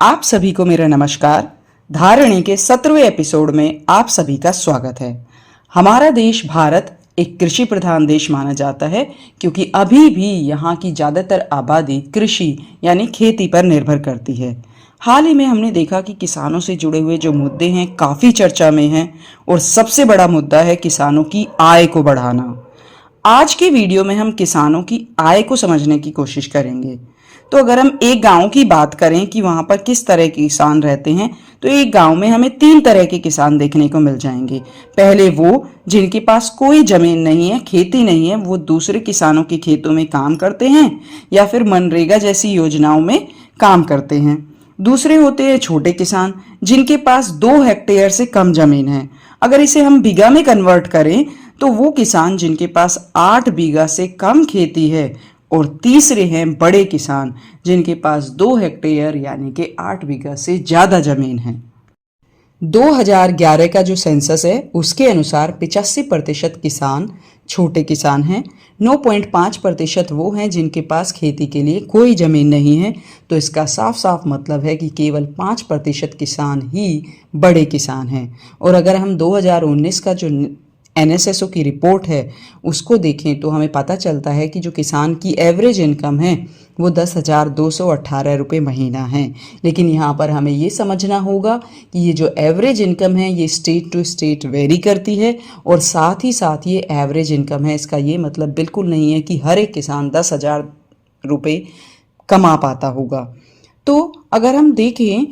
आप सभी को मेरा नमस्कार। धारणी के 17वें एपिसोड में आप सभी का स्वागत है। हमारा देश भारत एक कृषि प्रधान देश माना जाता है क्योंकि अभी भी यहाँ की ज़्यादातर आबादी कृषि यानी खेती पर निर्भर करती है। हाल ही में हमने देखा कि किसानों से जुड़े हुए जो मुद्दे हैं काफ़ी चर्चा में हैं और सबसे बड़ा मुद्दा है किसानों की आय को बढ़ाना। आज के वीडियो में हम किसानों की आय को समझने की कोशिश करेंगे। तो अगर हम एक गांव की बात करें कि वहां पर किस तरह के किसान रहते हैं, तो एक गांव में हमें 3 तरह के किसान देखने को मिल जाएंगे। पहले वो जिनके पास कोई जमीन नहीं है, खेती नहीं है, वो दूसरे किसानों के खेतों में काम करते हैं या फिर मनरेगा जैसी योजनाओं में काम करते हैं। दूसरे होते हैं छोटे किसान जिनके पास 2 हेक्टेयर से कम जमीन है। अगर इसे हम बीघा में कन्वर्ट करें तो वो किसान जिनके पास 8 बीघा से कम खेती है। और तीसरे हैं बड़े किसान जिनके पास 2 हेक्टेयर यानी कि 8 बीघा से ज़्यादा जमीन है। 2011 का जो सेंसस है उसके अनुसार 85% किसान छोटे किसान हैं। 9.5% वो हैं जिनके पास खेती के लिए कोई ज़मीन नहीं है। तो इसका साफ साफ मतलब है कि केवल 5% किसान ही बड़े किसान हैं। और अगर हम 2019 का जो NSSO की रिपोर्ट है उसको देखें तो हमें पता चलता है कि जो किसान की एवरेज इनकम है वो 10,218 रुपये महीना है। लेकिन यहाँ पर हमें ये समझना होगा कि ये जो एवरेज इनकम है ये स्टेट टू स्टेट वेरी करती है और साथ ही साथ ये एवरेज इनकम है, इसका ये मतलब बिल्कुल नहीं है कि हर एक किसान 10,000 रुपये कमा पाता होगा। तो अगर हम देखें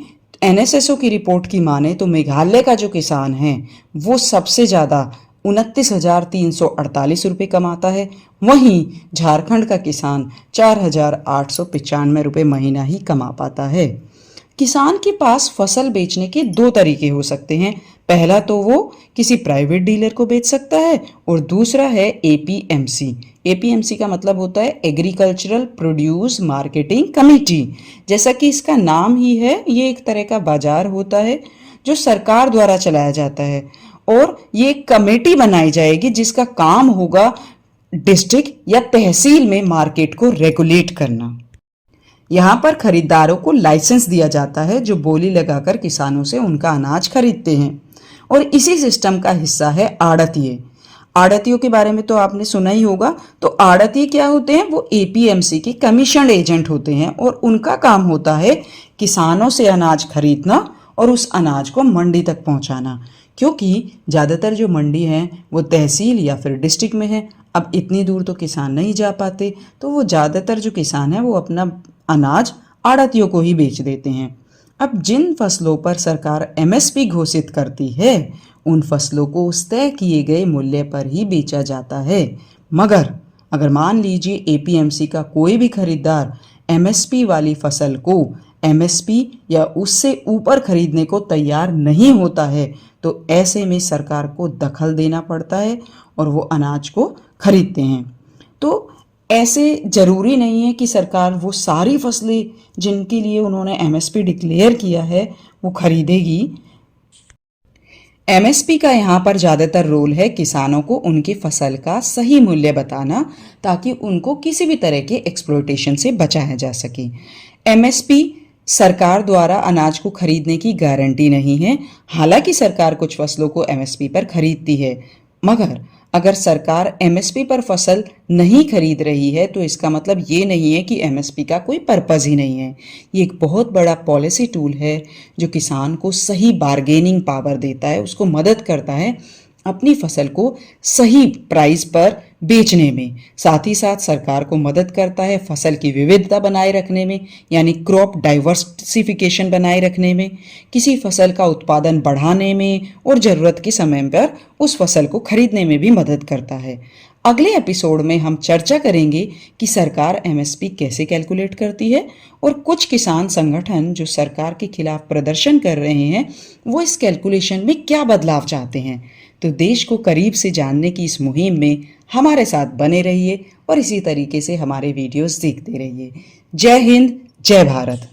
NSSO की रिपोर्ट की माने तो मेघालय का जो किसान है वो सबसे ज़्यादा 29,348 रुपये कमाता है। वहीं झारखंड का किसान 4,895 रुपये महीना ही कमा पाता है। किसान के पास फसल बेचने के 2 तरीके हो सकते हैं। पहला तो वो किसी प्राइवेट डीलर को बेच सकता है और दूसरा है APMC। APMC का मतलब होता है एग्रीकल्चरल प्रोड्यूस मार्केटिंग कमेटी। जैसा कि इसका नाम ही है, ये एक तरह का बाजार होता है जो सरकार द्वारा चलाया जाता है और ये एक कमेटी बनाई जाएगी जिसका काम होगा डिस्ट्रिक्ट या तहसील में मार्केट को रेगुलेट करना। यहाँ पर खरीदारों को लाइसेंस दिया जाता है जो बोली लगाकर किसानों से उनका अनाज खरीदते हैं। और इसी सिस्टम का हिस्सा है आड़तिये। आड़तियों के बारे में तो आपने सुना ही होगा। तो आड़तिये क्या होते हैं? वो APMC के कमीशन एजेंट होते हैं और उनका काम होता है किसानों से अनाज खरीदना और उस अनाज को मंडी तक पहुंचाना। क्योंकि ज़्यादातर जो मंडी हैं वो तहसील या फिर डिस्ट्रिक्ट में है। अब इतनी दूर तो किसान नहीं जा पाते, तो वो ज़्यादातर जो किसान है वो अपना अनाज आड़तियों को ही बेच देते हैं। अब जिन फसलों पर सरकार MSP घोषित करती है उन फसलों को उस तय किए गए मूल्य पर ही बेचा जाता है। मगर अगर मान लीजिए APMC का कोई भी खरीदार MSP वाली फसल को MSP या उससे ऊपर खरीदने को तैयार नहीं होता है तो ऐसे में सरकार को दखल देना पड़ता है और वो अनाज को खरीदते हैं। तो ऐसे ज़रूरी नहीं है कि सरकार वो सारी फसलें जिनके लिए उन्होंने MSP डिक्लेयर किया है वो खरीदेगी। MSP का यहाँ पर ज़्यादातर रोल है किसानों को उनकी फसल का सही मूल्य बताना ताकि उनको किसी भी तरह के एक्सप्लॉयटेशन से बचाया जा सके। MSP सरकार द्वारा अनाज को खरीदने की गारंटी नहीं है। हालांकि सरकार कुछ फसलों को MSP पर खरीदती है, मगर अगर सरकार MSP पर फसल नहीं खरीद रही है तो इसका मतलब ये नहीं है कि MSP का कोई पर्पज़ ही नहीं है। ये एक बहुत बड़ा पॉलिसी टूल है जो किसान को सही बार्गेनिंग पावर देता है, उसको मदद करता है अपनी फसल को सही प्राइस पर बेचने में। साथ ही साथ सरकार को मदद करता है फसल की विविधता बनाए रखने में, यानी क्रॉप डाइवर्सिफिकेशन बनाए रखने में, किसी फसल का उत्पादन बढ़ाने में और ज़रूरत के समय पर उस फसल को खरीदने में भी मदद करता है। अगले एपिसोड में हम चर्चा करेंगे कि सरकार MSP कैसे कैलकुलेट करती है और कुछ किसान संगठन जो सरकार के खिलाफ प्रदर्शन कर रहे हैं वो इस कैलकुलेशन में क्या बदलाव चाहते हैं। तो देश को करीब से जानने की इस मुहिम में हमारे साथ बने रहिए और इसी तरीके से हमारे वीडियोस देखते रहिए। जय हिंद, जय भारत।